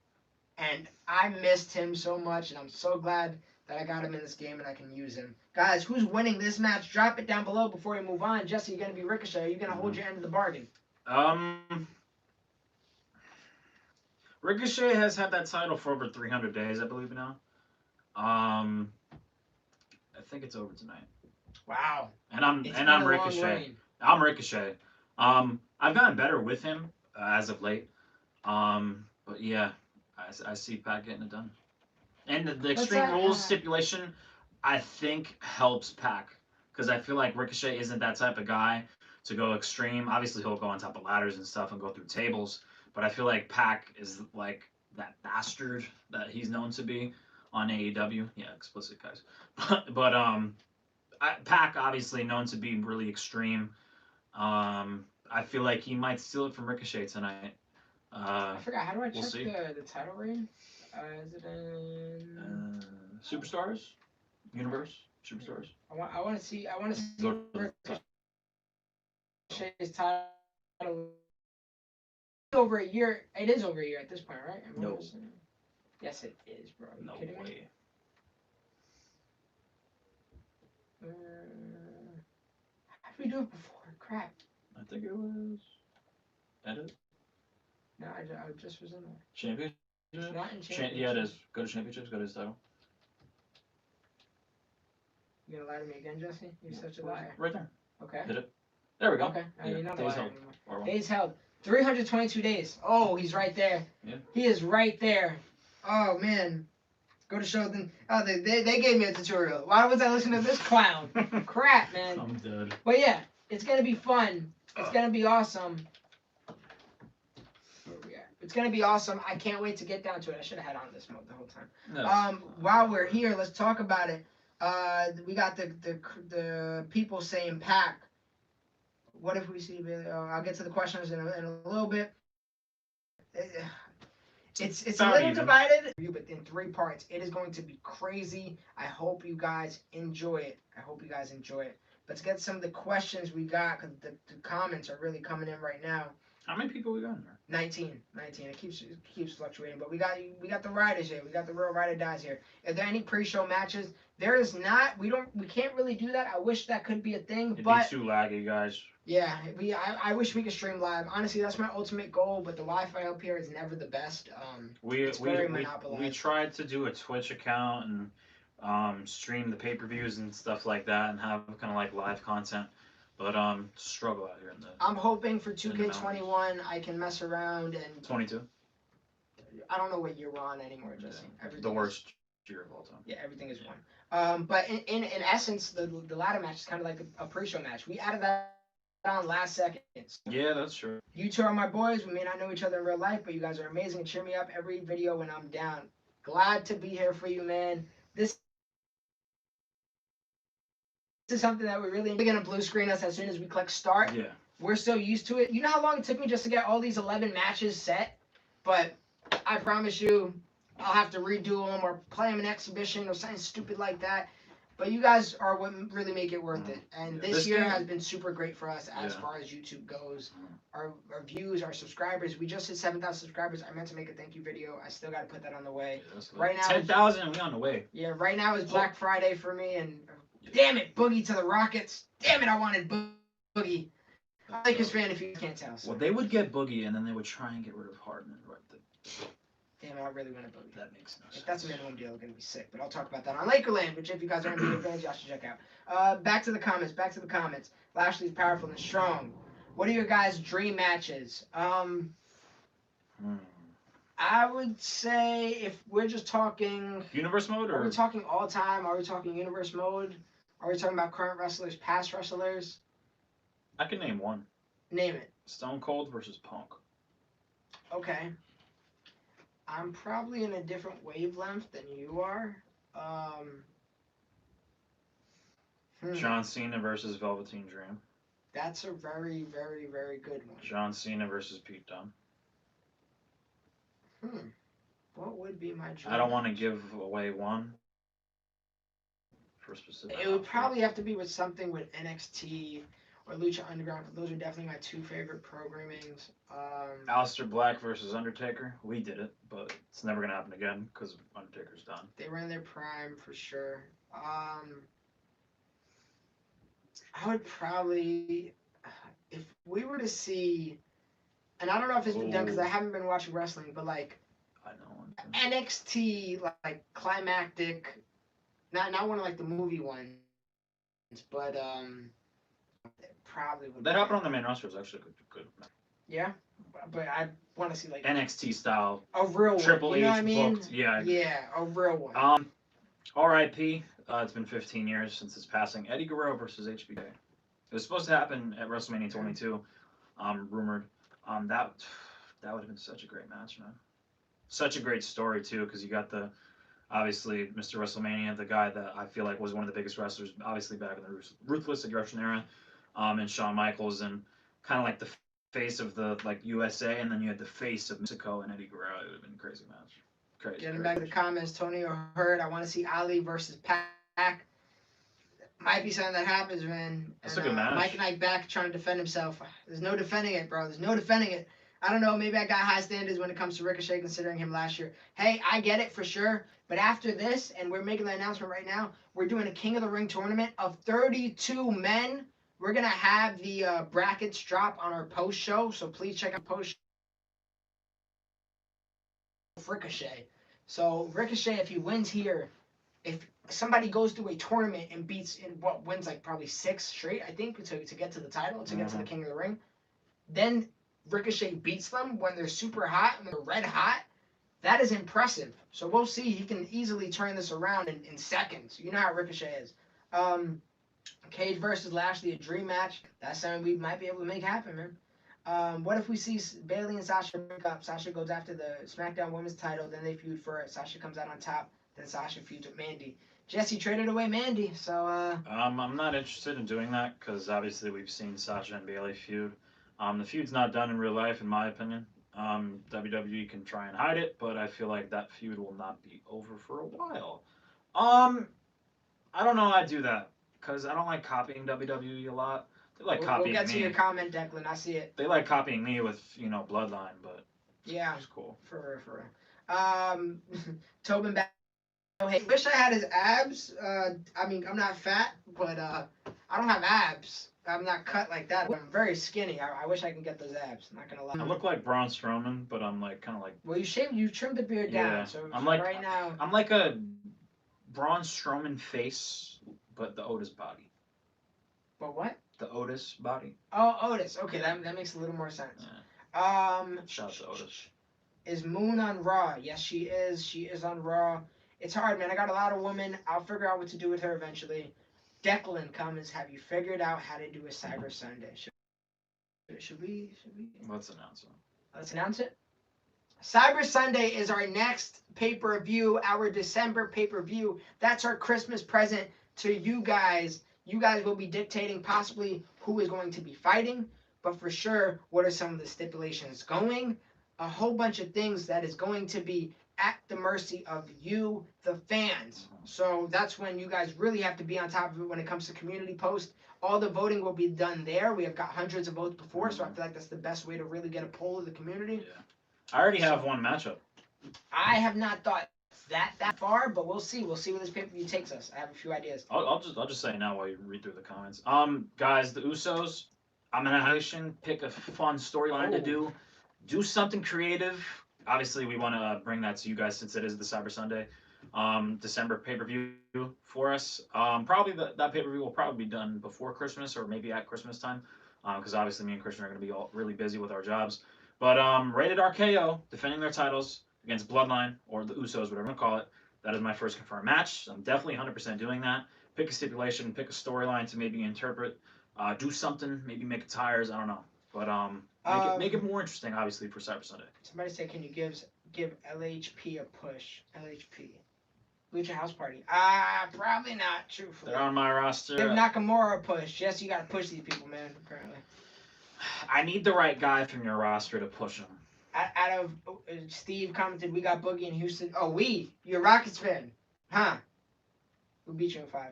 And I missed him so much, and I'm so glad that I got him in this game and I can use him. Guys, who's winning this match? Drop it down below before we move on. Jesse, you're going to be Ricochet. Are you going to hold your end of the bargain?
Ricochet has had that title for over 300 days, I believe now. I think it's over tonight.
Wow.
And I'm Ricochet. I'm Ricochet. I've gotten better with him as of late. But yeah, I see Pac getting it done. And the Extreme Rules stipulation, I think, helps Pac. Because I feel like Ricochet isn't that type of guy to go extreme. Obviously, he'll go on top of ladders and stuff and go through tables. But I feel like Pac is like that bastard that he's known to be on AEW. Yeah, explicit, guys. But Pac, obviously, known to be really extreme. I feel like he might steal it from Ricochet tonight.
I forgot. How do I check the title reign? Is it in
Superstars? Universe? Superstars?
I want to see Ricochet's title. Over a year. It is over a year at this point, right?
No.
Yes, it is, bro. Are you kidding me? How did we do it before? Crap.
I think it was edit.
No, I just was in there.
Championship?
It's not in championship.
Yeah, it is. Go to championships, go to his title.
You gonna lie to me again, Jesse? You're such a liar.
Right there.
Okay.
Hit it. There we go.
Okay.
Yeah.
You're not
Days
a liar
held.
anymore. Days held. 322 days. Oh, he's right there.
Yeah.
He is right there. Oh, man. Go to show them. Oh, they gave me a tutorial. Why was I listening to this clown? Crap, man.
I'm dead.
But yeah, it's going to be fun. It's going to be awesome. It's going to be awesome. I can't wait to get down to it. I should have had on this mode the whole time.
No.
While we're here, let's talk about it. We got the people saying Pac. What if we see Bailey? I'll get to the questions in a little bit. It's a little divided, but in 3 parts. It is going to be crazy. I hope you guys enjoy it. Let's get some of the questions we got, because the comments are really coming in right now.
How many people we got in there?
19. It keeps fluctuating, but we got the riders here. We got the real ride or dies here. Are there any pre-show matches? There is not. We can't really do that. I wish that could be a thing,
It'd
but
be too laggy, guys.
yeah, I wish we could stream live. Honestly, that's my ultimate goal, but the Wi-Fi up here is never the best. It's very monopolized.
We tried to do a Twitch account and stream the pay-per-views and stuff like that, and have kind of like live content, but struggle out here in the.
I'm hoping for 2K21 I can mess around and
22.
I don't know what year we're on anymore, Jesse.
The worst year of all time.
Yeah, everything is one. But in essence, the ladder match is kind of like a pre-show match. We added that on last second.
Yeah, that's true.
You two are my boys. We may not know each other in real life, but you guys are amazing and cheer me up every video when I'm down. Glad to be here for you, man. This is something that we're really gonna blue screen us as soon as we click start.
Yeah.
We're so used to it. You know how long it took me just to get all these 11 matches set? But I promise you, I'll have to redo them or play them in exhibition or something stupid like that. But you guys are what really make it worth it. And this year has been super great for us as far as YouTube goes. Our views, our subscribers. We just hit 7,000 subscribers. I meant to make a thank you video. I still got to put that on the way.
Yeah,
right now,
10,000 and we on the way.
Yeah, right now is Black Friday for me. And damn it, Boogie to the Rockets. Damn it, I wanted Boogie. I'm a Lakers fan if you can't tell. So.
Well, they would get Boogie and then they would try and get rid of Harden. Right.
Damn, I really want a Boogie.
That makes no sense.
If that's a minimum deal, it's going to be sick. But I'll talk about that on Lakerland, which if you guys are NBA fans, y'all should check out. Back to the comments. Lashley's powerful and strong. What are your guys' dream matches? I would say if we're just talking...
Universe mode? Or?
Are we talking all time? Are we talking universe mode? Are we talking about current wrestlers, past wrestlers?
I can name one.
Name it.
Stone Cold versus Punk.
Okay. I'm probably in a different wavelength than you are.
John Cena versus Velveteen Dream.
That's a very, very, very good one.
John Cena versus Pete Dunne.
What would be my dream?
I don't want to give away one for specific.
It would probably have to be with something with NXT or Lucha Underground, because those are definitely my two favorite programmings.
Aleister Black versus Undertaker. We did it, but it's never going to happen again because Undertaker's done.
They were in their prime for sure. I would probably, if we were to see, and I don't know if it's been done because I haven't been watching wrestling, but like
I know
NXT, like climactic, not one of like the movie ones, but probably would.
That happened on the main roster was actually good.
Yeah, but I want to see like
NXT style.
A real one.
Triple H
you know what I mean?
booked. Yeah.
Yeah, a real one.
R.I.P. It's been 15 years since his passing. Eddie Guerrero versus HBK. It was supposed to happen at WrestleMania 22. Rumored. That would have been such a great match, man. Such a great story too, because you got obviously Mr. WrestleMania, the guy that I feel like was one of the biggest wrestlers, obviously back in the Ruthless Aggression era, and Shawn Michaels, and kind of like the face of the USA, and then you had the face of Mexico and Eddie Guerrero. It would have been a crazy match. Crazy.
Getting back to the comments, Tony Hurd, I want to see Ali versus Pac. Might be something that happens, man.
That's a good match.
Mike and Ike back trying to defend himself. There's no defending it, bro. There's no defending it. I don't know. Maybe I got high standards when it comes to Ricochet, considering him last year. Hey, I get it for sure. But after this, and we're making the announcement right now, we're doing a King of the Ring tournament of 32 men. We're going to have the brackets drop on our post show. So please check out post show. Ricochet. So Ricochet, if he wins here, if somebody goes through a tournament and wins like probably 6 straight, I think, to get to the title, to get to the King of the Ring, then Ricochet beats them when they're super hot and they're red hot. That is impressive. So we'll see. He can easily turn this around in seconds. You know how Ricochet is. Cage versus Lashley, a dream match. That's something we might be able to make happen, man. What if we see Bayley and Sasha break up? Sasha goes after the SmackDown Women's title, then they feud for it. Sasha comes out on top, then Sasha feuds with Mandy. Jesse traded away Mandy, so
I'm not interested in doing that because obviously we've seen Sasha and Bayley feud. The feud's not done in real life, in my opinion. WWE can try and hide it, but I feel like that feud will not be over for a while. I don't know how I do that because I don't like copying WWE a lot. They like
We'll
copying
get to
me.
your comment, Declan. I see it.
They like copying me with Bloodline, but
Yeah,
it's cool.
For real. Tobin back. Hey, wish I had his abs. I mean, I'm not fat, but I don't have abs. I'm not cut like that. I'm very skinny. I wish I could get those abs. Not gonna lie.
I look like Braun Strowman, but I'm like kind of like.
Well, you trimmed the beard down. So
I'm like
right now.
I'm like a Braun Strowman face, but the Otis body.
But what?
The Otis body.
Oh, Otis. Okay, that makes a little more sense.
Yeah. Shout out to Otis.
Is Moon on Raw? Yes, she is. She is on Raw. It's hard, man. I got a lot of women. I'll figure out what to do with her eventually. Declan comments, have you figured out how to do a Cyber Sunday? Should we?
Let's announce it.
Let's announce it. Cyber Sunday is our next pay-per-view, our December pay-per-view. That's our Christmas present to you guys. You guys will be dictating possibly who is going to be fighting, but for sure, what are some of the stipulations going? A whole bunch of things that is going to be at the mercy of you, the fans. So that's when you guys really have to be on top of it when it comes to community post. All the voting will be done there. We have got hundreds of votes before, so I feel like that's the best way to really get a poll of the community.
Yeah. I already have one matchup.
I have not thought that far, but we'll see. We'll see where this pay-per-view takes us. I have a few ideas.
I'll just say it now while you read through the comments. Guys, the Usos, I'm an Annihilation. Pick a fun storyline to do. Do something creative. Obviously, we want to bring that to you guys since it is the Cyber Sunday, December pay-per-view for us. Probably that pay-per-view will probably be done before Christmas or maybe at Christmas time, because obviously me and Christian are going to be all really busy with our jobs. But Rated RKO defending their titles against Bloodline or the Usos, whatever you want to call it. That is my first confirmed match. I'm definitely 100% doing that. Pick a stipulation, pick a storyline to maybe interpret, do something, maybe make it tires. I don't know, but make it more interesting, obviously, for Cyber Sunday.
Somebody said, can you give LHP a push? LHP. Lucha House Party. Probably not, truthfully.
They're on my roster.
Give Nakamura a push. Yes, you got to push these people, man, apparently.
I need the right guy from your roster to push them.
Out of Steve commented, we got Boogie in Houston. Oh, you're a Rockets fan, huh? We beat you in 5.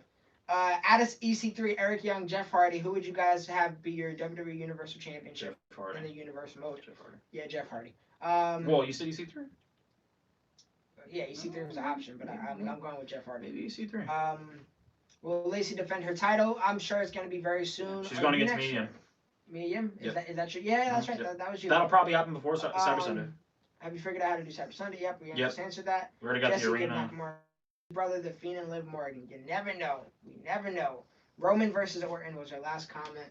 Addis EC3, Eric Young, Jeff Hardy. Who would you guys have be your WWE Universal Championship in the Universal mode?
Jeff Hardy.
Yeah, Jeff Hardy.
Well, you said EC3?
Yeah, EC3 was an option, but I'm going with Jeff Hardy.
Maybe EC3.
Will Lacey defend her title? I'm sure it's going to be very soon.
She's going against Medium.
Medium?
Yep.
Is that true? Yeah, that's right. That was you.
That'll probably happen before Cyber Sunday.
Have you figured out how to do Cyber Sunday? Yep, we just answered that.
We already got
Jesse
the arena.
Brother, the Fiend and Liv Morgan. You never know. We never know. Roman versus Orton was our last comment.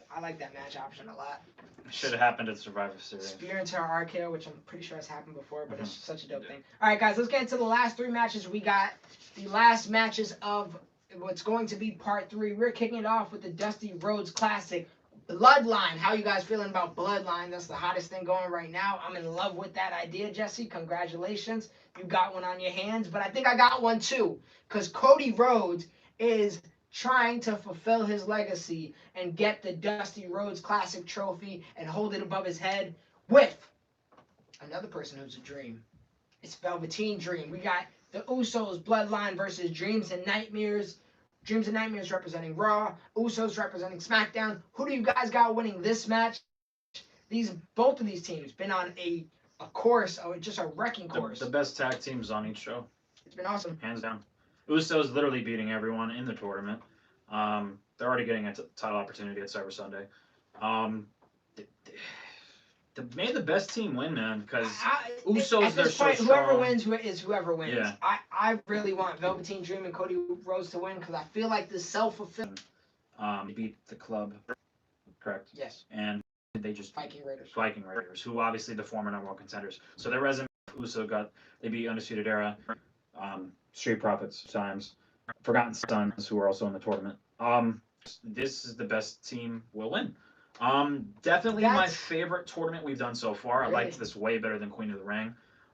I like that match option a lot.
Should have happened at Survivor Series.
Spear into our RKO, which I'm pretty sure has happened before, but it's such a dope thing. All right, guys, let's get into the last 3 matches. We got the last matches of what's going to be part 3. We're kicking it off with the Dusty Rhodes Classic. Bloodline. How you guys feeling about Bloodline? That's the hottest thing going right now. I'm in love with that idea, Jesse. Congratulations. You got one on your hands, but I think I got one too, because Cody Rhodes is trying to fulfill his legacy and get the Dusty Rhodes Classic trophy and hold it above his head with another person who's a dream. It's Velveteen Dream. We got the Usos Bloodline versus Dreams and Nightmares. Dreams and Nightmares representing Raw. Usos representing SmackDown. Who do you guys got winning this match? Both of these teams been on a course, just a wrecking course.
The best tag teams on each show.
It's been awesome.
Hands down. Usos literally beating everyone in the tournament. They're already getting a title opportunity at Cyber Sunday. May the best team win, man, because Usos, they're so strong.
Whoever wins is whoever wins.
Yeah.
I really want Velveteen Dream and Cody Rhodes to win because I feel like this self-fulfilling.
They beat the club, correct?
Yes.
And they just
Viking Raiders,
who obviously the former #1 contenders. So their resume, Uso they beat Undisputed Era, Street Profits times, Forgotten Sons, who are also in the tournament. This is the best team will win. Definitely my favorite tournament we've done so far. Really? I liked this way better than Queen of the Ring.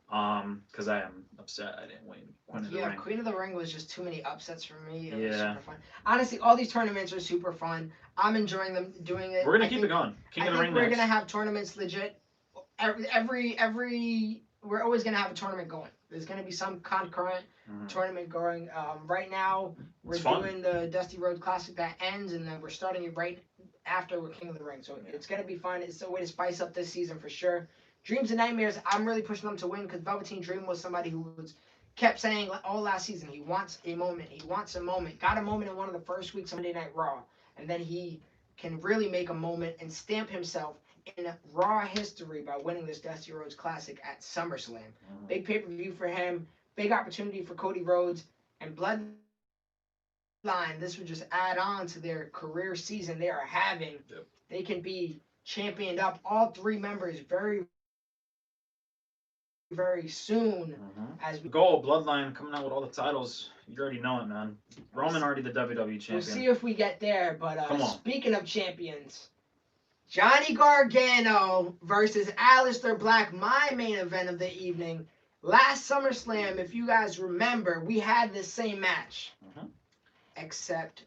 Because I am upset I didn't win Queen of the Ring.
Yeah, Queen of the Ring was just too many upsets for me. It
was
super fun. Honestly, all these tournaments are super fun. I'm enjoying them, doing it.
We're gonna keep it going. King of the Ring
we're gonna have tournaments legit. We're always gonna have a tournament going. There's gonna be some concurrent tournament going. Right now we're doing the Dusty Rhodes Classic that ends, and then we're starting it right after King of the Ring. So it's gonna be fun. It's a way to spice up this season for sure. Dreams and Nightmares, I'm really pushing them to win because Velveteen Dream was somebody who kept saying all last season he wants a moment. He wants a moment. Got a moment in one of the first weeks of Monday Night Raw, and then he can really make a moment and stamp himself in Raw history by winning this Dusty Rhodes Classic at SummerSlam. Big pay-per-view for him. Big opportunity for Cody Rhodes and Bloodline. This would just add on to their career season they are having.
Yep.
They can be championed up, all three members, very, very soon. As we
Goal, Bloodline coming out with all the titles. You already know it, man. Roman already the WWE champion.
We'll see if we get there. But
Come on.
Speaking of champions, Johnny Gargano versus Aleister Black, my main event of the evening. Last SummerSlam, if you guys remember, we had this same match. Except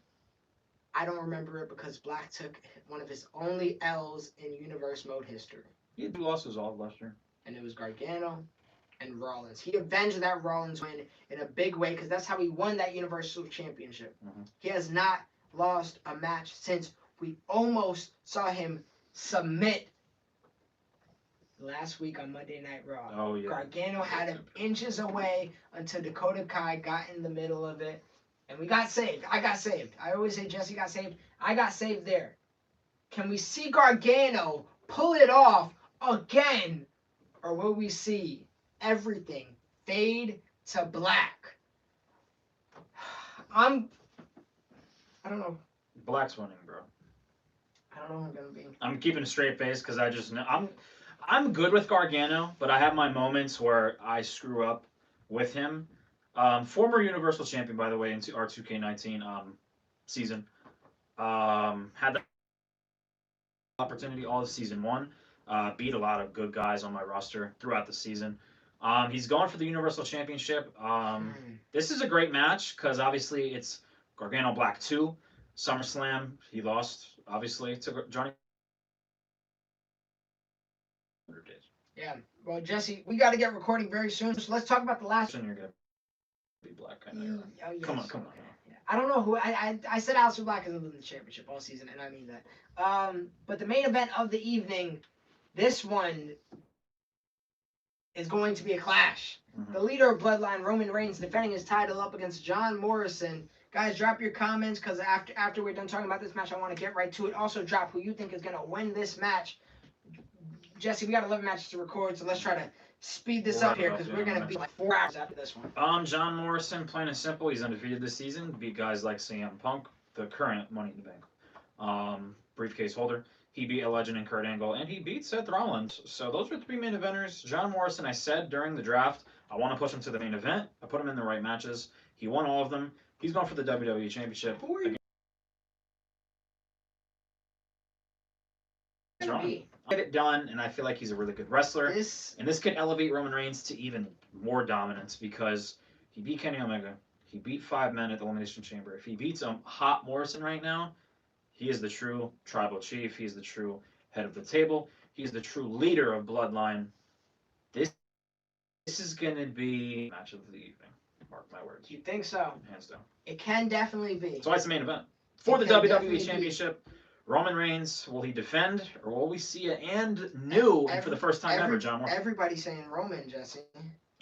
I don't remember it because Black took one of his only L's in Universe Mode history.
He had 2 losses all last year.
And it was Gargano and Rollins. He avenged that Rollins win in a big way because that's how he won that Universal Championship. He has not lost a match since we almost saw him submit last week on Monday Night Raw.
Oh, yeah.
Gargano had him inches away until Dakota Kai got in the middle of it. And we got saved. I got saved. I always say Jesse got saved. I got saved there. Can we see Gargano pull it off again? Or will we see everything fade to black? I don't know.
Black's winning, bro.
I don't know who I'm going to be.
I'm keeping a straight face because I just know. I'm good with Gargano, but I have my moments where I screw up with him. Former Universal Champion, by the way, into our 2K19 season. Had the opportunity all of season 1. Beat a lot of good guys on my roster throughout the season. He's going for the Universal Championship. This is a great match because obviously it's Gargano Black 2. SummerSlam, he lost, obviously, to Johnny.
Yeah. Well, Jesse, we got to get recording very soon, so let's talk about the last
You're gonna be Black, I know.
Oh, yes.
Come on.
Yeah. I don't know who I said Aleister Black is in the championship all season, and I mean that. But the main event of the evening, this one is going to be a clash. The leader of Bloodline, Roman Reigns, defending his title up against John Morrison. Guys, drop your comments because after we're done talking about this match, I want to get right to it. Also, drop who you think is going to win this match. Jesse, we got 11 matches to record, so let's try to speed this up here because we're going to be like 4 hours after this one.
John Morrison, plain and simple, he's undefeated this season. Beat guys like CM Punk, the current Money in the Bank briefcase holder. He beat a legend in Kurt Angle, and he beat Seth Rollins. So those are 3 main eventers. John Morrison, I said during the draft, I want to push him to the main event. I put him in the right matches. He won all of them. He's going for the WWE Championship.
Who are you?
Get it done, and I feel like he's a really good wrestler. And this could elevate Roman Reigns to even more dominance because he beat Kenny Omega. He beat 5 men at the Elimination Chamber. If he beats Hot Morrison right now, he is the true tribal chief. He is the true head of the table. He is the true leader of Bloodline. This is going to be match of the evening. Mark my words.
You think so?
Hands down.
It can definitely be.
So it's the main event. For the WWE Championship, Roman Reigns, will he defend, or will we see it and new and for the first time ever, John Morrison?
Everybody's saying Roman, Jesse.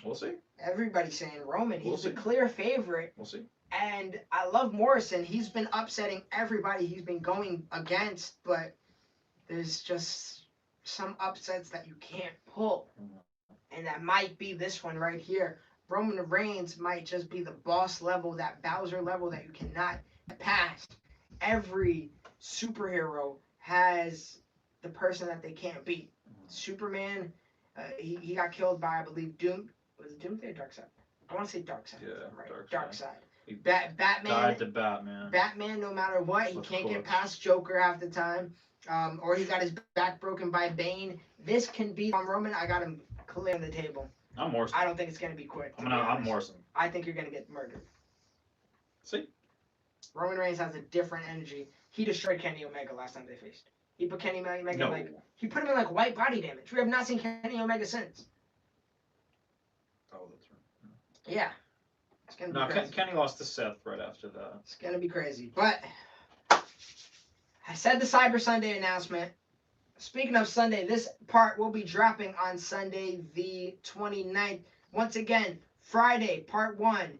We'll see.
Everybody's saying Roman. He's
We'll
the clear favorite.
We'll see.
And I love Morrison. He's been upsetting everybody he's been going against, but there's just some upsets that you can't pull. And that might be this one right here. Roman Reigns might just be the boss level, that Bowser level that you cannot pass. Every superhero has the person that they can't beat. Superman, he got killed by, I believe, Doom. Was it Doomsday or Darkseid? I want to say Darkseid.
Yeah,
right.
Darkseid.
Batman.
Died to Batman.
Batman, no matter what, he can't get past Joker half the time. Or he got his back broken by Bane. This can be on Roman. I got him clear on the table.
I'm Morrison.
I don't think it's going to be quick.
I'm Morrison.
I think you're going to get murdered.
See?
Roman Reigns has a different energy. He destroyed Kenny Omega last time they faced. He put Kenny Omega he put him in like white body damage. We have not seen Kenny Omega since.
Oh, that's right.
Yeah. It's gonna be crazy.
Kenny lost to Seth right after that.
It's gonna be crazy. But I said the Cyber Sunday announcement. Speaking of Sunday, this part will be dropping on Sunday the 29th. Once again, Friday part 1.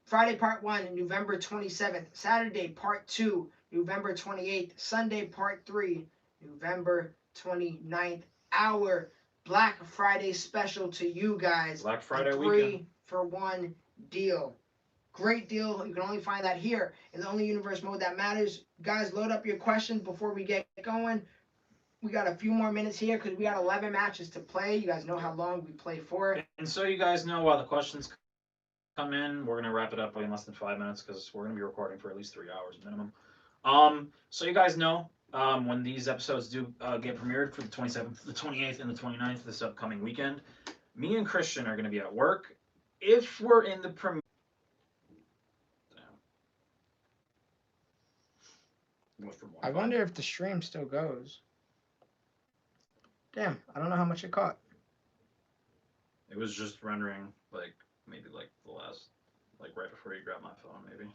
Friday part 1, November 27th. Saturday part 2, November 28th. Sunday part 3, November 29th. Our Black Friday special to you guys.
Black Friday
a
weekend.
3-for-1 deal. Great deal. You can only find that here in the Only Universe Mode That Matters. Guys, load up your questions before we get going. We got a few more minutes here because we got 11 matches to play. You guys know how long we play for.
And so you guys know while the questions come in, we're going to wrap it up in less than 5 minutes because we're going to be recording for at least 3 hours minimum. So you guys know when these episodes do get premiered for the 27th, the 28th, and the 29th this upcoming weekend, me and Christian are going to be at work. If we're in the premiere...
I wonder if the stream still goes. Damn, I don't know how much it caught.
It was just rendering, like, maybe, like, the last, like, right before you grabbed my phone, maybe.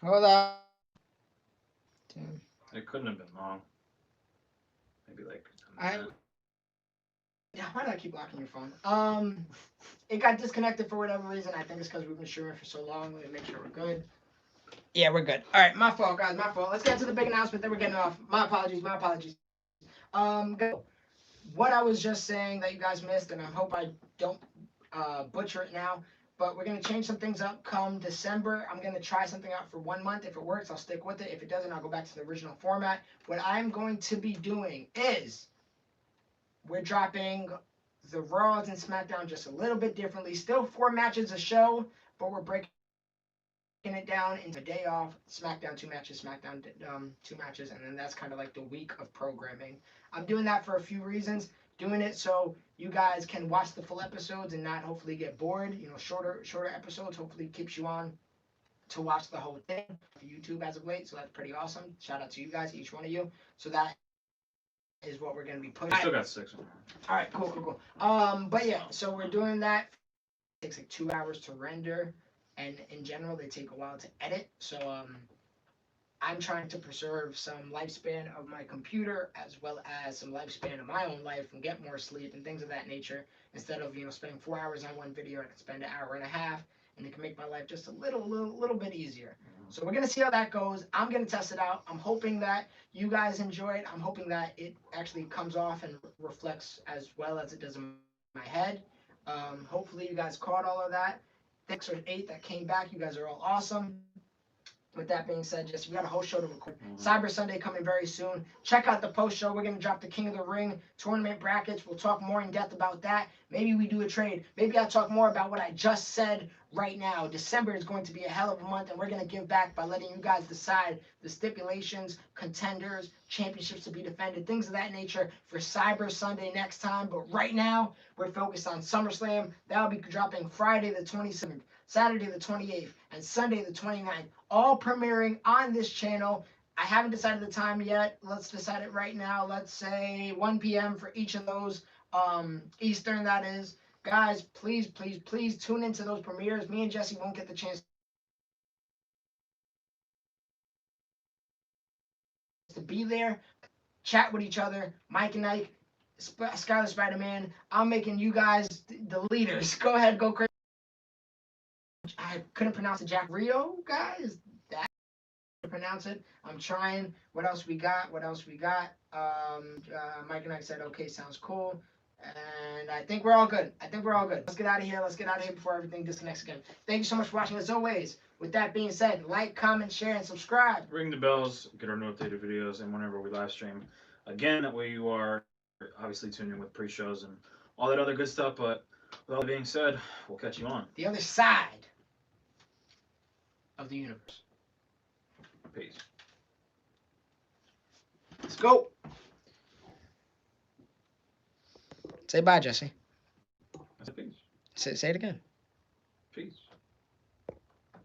Hold on. Damn.
It couldn't have been long. Maybe, like,
Yeah, why do I keep locking your phone? It got disconnected for whatever reason. I think it's because we've been streaming for so long. Let me make sure we're good. Yeah, we're good. All right, my fault, guys. My fault. Let's get to the big announcement that we're getting off. My apologies. My apologies. Go. What I was just saying that you guys missed, and I hope I don't butcher it now, but we're gonna change some things up come December. I'm gonna try something out for 1 month. If it works, I'll stick with it. If it doesn't, I'll go back to the original format. What I'm going to be doing is we're dropping the Raws and SmackDown just a little bit differently. Still 4 matches a show, but we're breaking it down into a day off, SmackDown 2 matches, SmackDown 2 matches, and then that's kind of like the week of programming. I'm doing that for a few reasons. Doing it so you guys can watch the full episodes and not hopefully get bored. You know, shorter episodes hopefully keeps you on to watch the whole thing for YouTube as of late. So that's pretty awesome. Shout out to you guys, each one of you. So that is what we're gonna be pushing.
I still got 6 in there.
All right, cool. But yeah, so we're doing that. It takes like 2 hours to render, and in general, they take a while to edit. So I'm trying to preserve some lifespan of my computer as well as some lifespan of my own life and get more sleep and things of that nature. Instead of spending 4 hours on one video, I can spend an hour and a half, and it can make my life just a little bit easier. So we're gonna see how that goes. I'm gonna test it out. I'm hoping that you guys enjoy it. I'm hoping that it actually comes off and reflects as well as it does in my head. Hopefully you guys caught all of that. 6 or 8 that came back. You guys are all awesome. With that being said, Jesse, we got a whole show to record. Cyber Sunday coming very soon. Check out the post show. We're going to drop the King of the Ring tournament brackets. We'll talk more in depth about that. Maybe we do a trade. Maybe I'll talk more about what I just said right now. December is going to be a hell of a month, and we're going to give back by letting you guys decide the stipulations, contenders, championships to be defended, things of that nature for Cyber Sunday next time. But right now, we're focused on SummerSlam. That'll be dropping Friday the 27th. Saturday the 28th, and Sunday the 29th, all premiering on this channel. I haven't decided the time yet. Let's decide it right now. Let's say 1 p.m. for each of those, Eastern, that is. Guys, please tune into those premieres. Me and Jesse won't get the chance to be there, chat with each other, Mike and Ike, Skylar Spider-Man. I'm making you guys the leaders. Go ahead, go crazy. I couldn't pronounce it. Jack Rio, guys. That pronounce it. I'm trying. What else we got? Mike and I said, okay, sounds cool. And I think we're all good. Let's get out of here. Before everything disconnects again. Thank you so much for watching as always. With that being said, like, comment, share, and subscribe.
Ring the bells, get our notified videos, and whenever we live stream. Again, that way you are obviously tuned in with pre-shows and all that other good stuff. But with all that being said, we'll catch you on
the other side of the universe.
Peace.
Let's go. Say bye, Jesse.
I said peace.
Say it again.
Peace.